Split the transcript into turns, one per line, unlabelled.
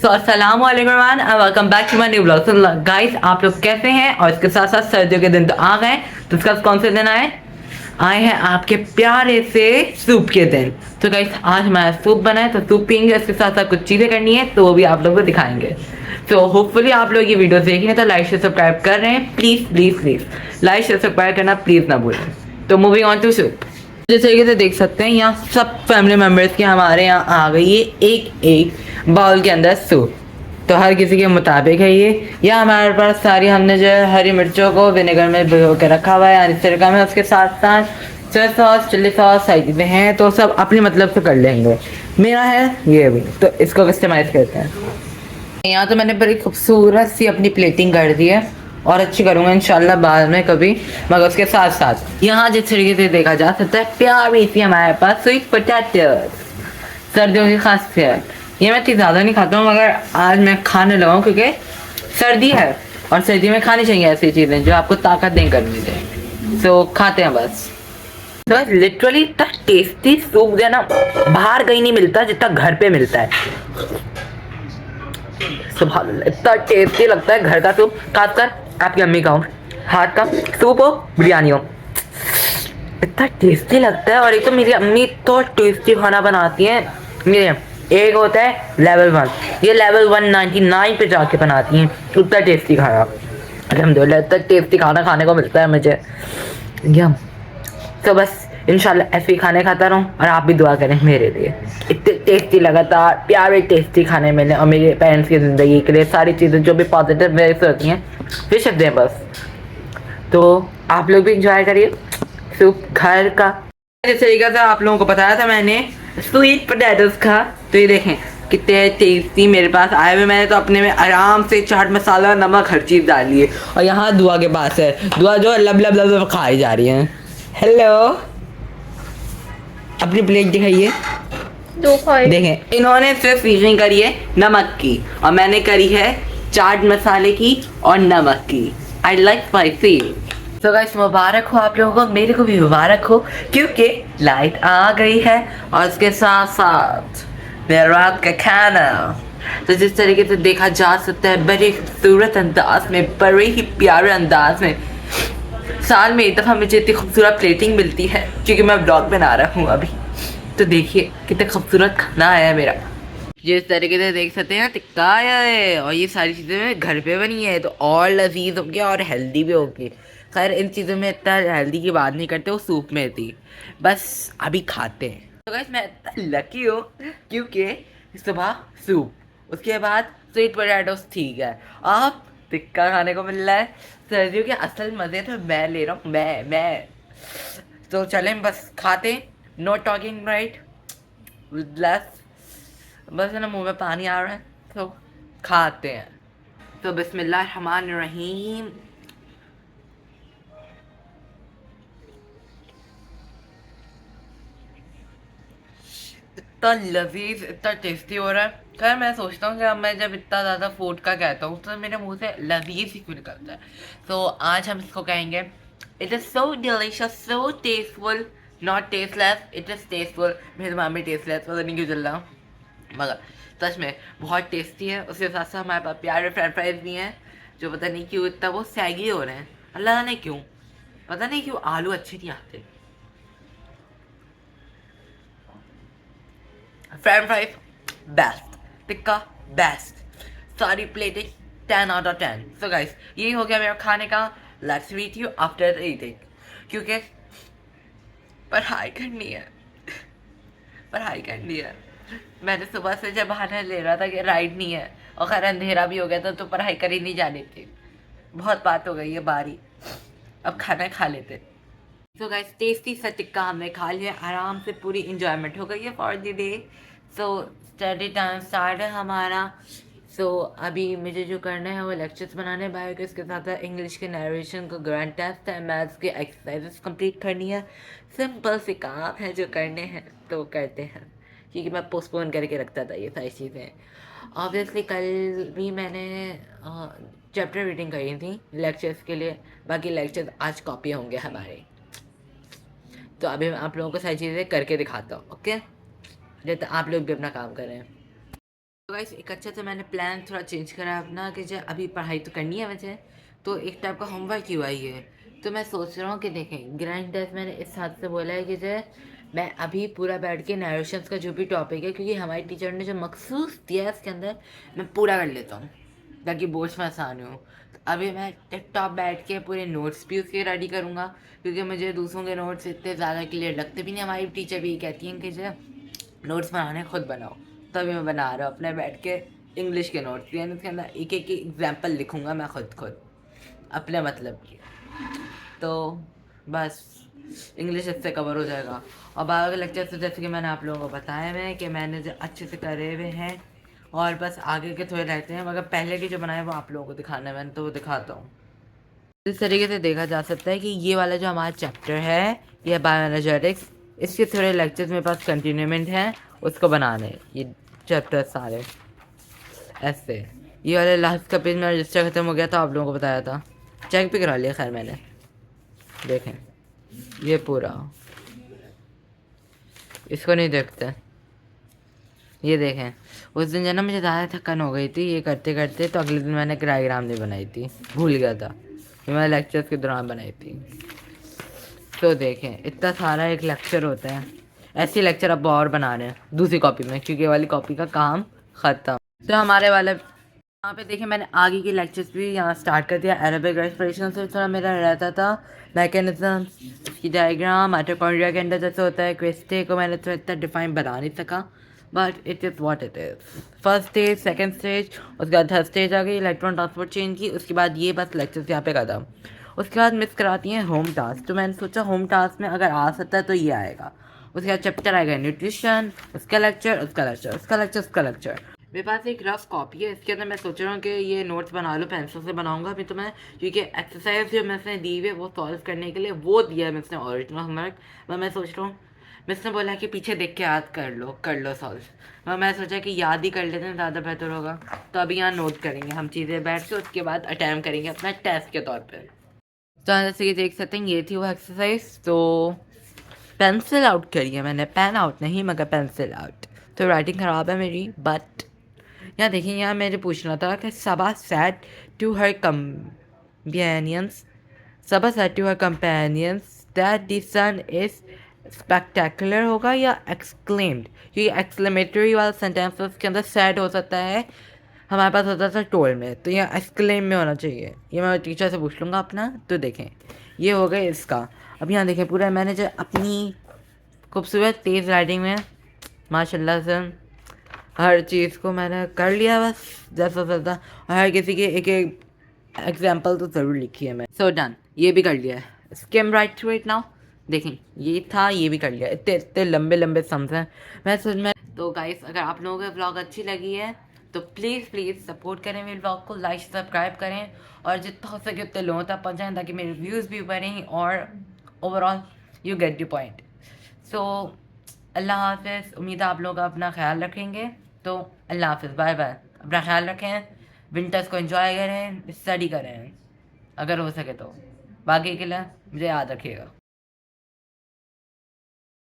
सो अस्सलाम वालेकुम and welcome back to my new blog. So guys, आप लोग कैसे हैं? और इसके साथ साथ सर्दियों के दिन तो आ गए, तो इसका कौन से दिन आए हैं आपके प्यारे से सूप के दिन। तो गाइस, आज हमारा सूप बना है, तो सूप पियेंगे, इसके साथ साथ कुछ चीज़ें करनी है, तो वो भी आप लोगों को दिखाएंगे। तो होपफुली आप लोग ये वीडियो देख रहे हैं, तो लाइक शेयर सब्सक्राइब कर रहे हैं। Please please please like share subscribe करना प्लीज़ ना भूलें। तो मूविंग ऑन टू सूप। जिस तरीके से देख सकते हैं, यहाँ सब फैमिली मेम्बर्स के हमारे यहाँ आ गई है एक एक बाउल के अंदर सूप। तो हर किसी के मुताबिक है ये। या हमारे पास सारी हमने जो है हरी मिर्चों को विनेगर में भिगो के रखा हुआ है, इस तरीका में। उसके साथ साथ सोया सॉस, चिल्ली सॉस सारी चीज़ें हैं, तो सब अपने मतलब से कर लेंगे। मेरा है ये भी, तो इसको कस्टमाइज़ करते हैं। यहाँ तो मैंने बड़ी खूबसूरत सी अपनी प्लेटिंग कर दी है, और अच्छी करूँगा इंशाल्लाह बाद में कभी। मगर उसके साथ साथ यहाँ जिस तरीके से देखा जा सकता है, प्यारी सी हमारे पास स्वीट पोटैटोस, सर्दियों की खासियत। ये मैं इतनी ज़्यादा नहीं खाता हूँ, मगर आज मैं खाने लगा हूँ क्योंकि सर्दी है, और सर्दी में खानी चाहिए ऐसी चीज़ें जो आपको ताकत दें करनी चाहिए। सो खाते हैं बस। तो लिटरली इतना टेस्टी सूप जो है ना, बाहर कहीं नहीं मिलता जितना घर पे मिलता है। सुबह इतना टेस्टी लगता है घर का सूप, खासकर आपकी अम्मी का हाथ का सूप हो, बिरयानी हो, इतना टेस्टी लगता है। और एक तो मेरी अम्मी तो टेस्टी खाना बनाती हैं। मेरे एक होता है लेवल 1, ये लेवल 199 पे जाके बनाती हैं, उतना टेस्टी खाना। अल्हम्दुलिल्लाह इतना टेस्टी खाना खाने को मिलता है मुझे। यम। तो बस इंशाल्लाह ऐसे ही खाने खाता रहूँ, और आप भी दुआ करें मेरे लिए। इतने टेस्टी लगातार प्यारे टेस्टी खाने मिले, और मेरे पेरेंट्स की ज़िंदगी के लिए सारी चीज़ें जो भी पॉजिटिव वे से होती हैं फिर शब्द हैं बस। तो आप लोग भी इंजॉय करिए सूप घर का। जिस तरीके से आप लोगों को बताया था मैंने स्वीट पोटैटोस का, तो ये देखें कितने टेस्टी मेरे पास आए हुए। मैंने तो अपने में आराम से चाट मसाला, नमक, हर चीज़ डाली है। और यहाँ दुआ के पास है, दुआ जो लब लब लब लब खाई जा रही है। हेलो, अपनी प्लेट दिखाइए। देखें, इन्होंने सिर्फ सीजनिंग करी है नमक की, और मैंने करी है चाट मसाले की और नमक की। I like spicy. तो गाइस, मुबारक हो आप लोगों को, मेरे को भी मुबारक हो, क्योंकि लाइट आ गई है, और उसके साथ साथ मेरा रात का खाना। तो जिस तरीके से देखा जा सकता है, बड़े खूबसूरत अंदाज में, बड़े ही प्यारे अंदाज में, साल में एक दफ़ा मुझे इतनी खूबसूरत प्लेटिंग मिलती है, क्योंकि मैं ब्लॉग बना रहा हूँ अभी। तो देखिए कितना खूबसूरत खाना आया है मेरा। जिस तरीके से देख सकते हैं, टिक्का आया है, और ये सारी चीज़ें घर पे बनी है, तो और लजीज होगी और हेल्दी भी होगी। खैर, इन चीज़ों में इतना हेल्दी की बात नहीं करते, वो सूप में थी। बस अभी खाते हैं। तो गाइस, मैं इतना लकी हूँ क्योंकि सुबह सूप, उसके बाद स्वीट पोटैटोस, ठीक है, अब टिक्का खाने को मिल रहा है। सर्दियों के असल मज़े तो मैं ले रहा हूँ, मैं। तो चलें बस खाते। नो टॉकिंग राइट, बस है ना, मुंह में पानी आ रहा है, तो खाते हैं। तो बिस्मिल्लाह रहमान रहीम। इतना लजीज, इतना टेस्टी हो रहा है। खैर, मैं सोचता हूँ कि अब मैं जब इतना ज़्यादा फूड का कहता हूँ, तो मेरे मुंह से लजीज ही क्यों निकलता है। तो आज हम इसको कहेंगे, it is so delicious, so tasteful, not tasteless, it is tasteful. मेरे दिमाग में टेस्टलेस पता नहीं क्यों चल रहा, मगर सच में बहुत टेस्टी है। उसके साथ साथ हमारे पास प्यारे फ्रेंच फ्राइज भी हैं, जो पता नहीं क्यों इतना वो सैगी हो रहे हैं, अल्लाह ने क्यों, पता नहीं क्यों आलू अच्छे नहीं आते। French fries best, tikka best, सारी plating 10 out of 10। So guys, यही हो गया मेरा खाने का। Let's meet you after eating, क्योंकि पढ़ाई करनी है, पढ़ाई करनी है। मैंने सुबह से जब बहाना ले रहा था कि राइड नहीं है, और खैर अंधेरा भी हो गया था, तो पढ़ाई कर ही नहीं जानी थी। बहुत बात हो गई है बारी, अब खाना खा लेते। सो गाइस, टेस्टी सा टिक्का हमने खा लिया, आराम से पूरी इंजॉयमेंट हो गई है for the day. So study time start है हमारा। सो अभी मुझे जो करना है वो लेक्चर्स बनाने हैं बायो के, इसके साथ साथ इंग्लिश के नरेशन का ग्रांड टेस्ट है, मैथ्स के एक्सरसाइजेस कंप्लीट करनी है। सिंपल से काम है जो करने हैं, तो करते हैं, क्योंकि मैं पोस्टपोन करके रखता था ये सारी चीज़ें। ऑब्वियसली कल भी मैंने चैप्टर रीडिंग करी थी लेक्चर्स के लिए, बाकी लेक्चर्स आज कॉपी होंगे हमारे। तो अभी मैं आप लोगों को सारी चीज़ें करके दिखाता हूँ, ओके, जब तक आप लोग भी अपना काम करें। तो गाइस एक अच्छा तो मैंने प्लान थोड़ा चेंज करा अपना कि जो अभी पढ़ाई तो करनी है वैसे, तो एक टाइप का होमवर्क ही हुआ ही है। तो मैं सोच रहा हूँ कि देखें ग्रैंड टेस्ट मैंने इस हाथ से बोला है कि जो मैं अभी पूरा बैठ के नरेशंस का जो भी टॉपिक है, क्योंकि हमारी टीचर ने जो मखसूस दिया है इसके अंदर, मैं पूरा कर लेता हूँ ताकि बोर्ड्स में आसान हो। तो अभी मैं टिकटॉक बैठ के पूरे नोट्स भी उसके रेडी करूँगा, क्योंकि मुझे दूसरों के नोट्स इतने ज़्यादा क्लियर लगते भी नहीं। हमारी टीचर भी कहती हैं कि जो नोट्स बनाने खुद बनाओ, तभी मैं बना रहा हूँ अपने बैठ के इंग्लिश के नोट्स, यानी उसके अंदर एक एक एग्जाम्पल लिखूँगा मैं खुद अपने मतलब की। तो बस इंग्लिश इससे कवर हो जाएगा। और बायो के लेक्चर तो जैसे कि मैंने आप लोगों को बताया है कि मैंने जो अच्छे से करे हुए हैं, और बस आगे के थोड़े रहते हैं, मगर पहले के जो बनाए वो आप लोगों को दिखाना है मैंने, तो वो दिखाता हूँ। इस तरीके से देखा जा सकता है कि ये वाला जो हमारा चैप्टर है, ये बायोएनर्जेटिक्स, इसके थोड़े लेक्चर्स मेरे पास कंटिन्यूमेंट हैं उसको बनाने, ये चैप्टर सारे ऐसे। ये वाले लास्ट का पेज मेरा रजिस्टर ख़त्म हो गया था, आप लोगों को बताया था, चेक भी करा लिया खैर मैंने। देखें ये पूरा, इसको नहीं देखते, ये देखें। उस दिन जो ना मुझे ज़्यादा थकान हो गई थी ये करते करते, तो अगले दिन मैंने डायग्राम नहीं बनाई थी, भूल गया था, ये मैंने लेक्चर्स के दौरान बनाई थी। तो देखें इतना सारा एक लेक्चर होता है, ऐसे लेक्चर अब और बना रहे हैं दूसरी कॉपी में, क्योंकि वाली कॉपी का काम ख़त्म। तो हमारे वाले यहाँ पे देखें मैंने आगे की लेक्चर्स भी यहाँ स्टार्ट कर दिया। अरेबिक रेस्पिरेशन से थोड़ा मेरा रहता था, मैकेनिज्म की डायग्राम, माइटोकॉन्ड्रिया के अंदर जैसे होता है क्वेस्टे को मैंने तो इतना डिफाइन बना नहीं सका, but it is what it is. First stage, second stage, उसके बाद थर्ड स्टेज आ गई इलेक्ट्रॉन ट्रांसपोर्ट चेन की। उसके बाद ये बस लेक्चर्स यहाँ पे ख़त्म। उसके बाद मिस कराती हैं होम टास्क, तो मैंने सोचा होम टास्क में अगर आ सकता है तो ये आएगा। उसके बाद चैप्टर आएगा न्यूट्रिशन, उसका लेक्चर, उसका लेक्चर, उसका लेक्चर, उसका लेक्चर। मेरे पास एक रफ कॉपी है, इसके अंदर मैं सोच रहा हूँ कि ये नोट्स बना लो, पेंसिल से बनाऊंगा अभी तो मैं, क्योंकि एक्सरसाइज जो मिस ने दी हुई है वो सॉल्व करने के लिए वो दिया है मिस ने ओरिजिनल होमवर्क। मैं सोच रहा हूँ, मिस ने बोला कि पीछे देख के याद कर लो सॉल्व। मैं सोचा कि याद ही कर लेते हैं, ज़्यादा बेहतर होगा। तो अभी यहाँ नोट करेंगे हम चीज़ें बैठ के, उसके बाद अटैम्प्ट करेंगे अपना टेस्ट के तौर पर। तो जैसे कि देख सकते हैं ये थी वो एक्सरसाइज। तो पेंसिल आउट करी है मैंने, पेन आउट नहीं मगर पेंसिल आउट। तो राइटिंग ख़राब है मेरी, बट यहाँ देखिए, यहाँ मेरे पूछना था कि Saba said to her companions, Saba said to her companions that the sun is spectacular होगा या एक्सक्लेम्ड, क्योंकि एक्सक्लेमेटरी वाला सेंटेंस उसके अंदर सैड हो सकता है, हमारे पास होता था टोल में, तो यहाँ एक्सक्लेम में होना चाहिए। ये मैं टीचर से पूछ लूँगा अपना। तो देखें ये हो गया इसका। अब यहाँ देखें पूरा मैंने जो अपनी खूबसूरत तेज़ राइटिंग में माशाल्लाह से हर चीज़ को मैंने कर लिया बस जैसा चलता, और हर किसी के एक एक एग्जाम्पल तो ज़रूर लिखी है मैं। सो डन, ये भी कर लिया है। Scheme right through it now. देखें ये था, ये भी कर लिया। इतने इतने लंबे लंबे सम्स हैं मैं सोच में। तो गाइस अगर आप लोगों को व्लॉग अच्छी लगी है तो प्लीज़ सपोर्ट करें मेरे व्लॉग को, लाइक सब्सक्राइब करें, और जितना हो सके उतने लोगों तक पहुँचाएँ ताकि मेरे व्यूज़ भी बढ़ें, और overall you get the point. So अल्लाह हाफ़िज़। उम्मीद है आप लोग अपना ख्याल रखेंगे। तो अल्लाह हाफ़िज़, बाय बाय। अपना ख्याल रखें, विंटर्स को एंजॉय करें, स्टडी करें अगर हो सके तो। बाकी के लिए मुझे याद रखिएगा।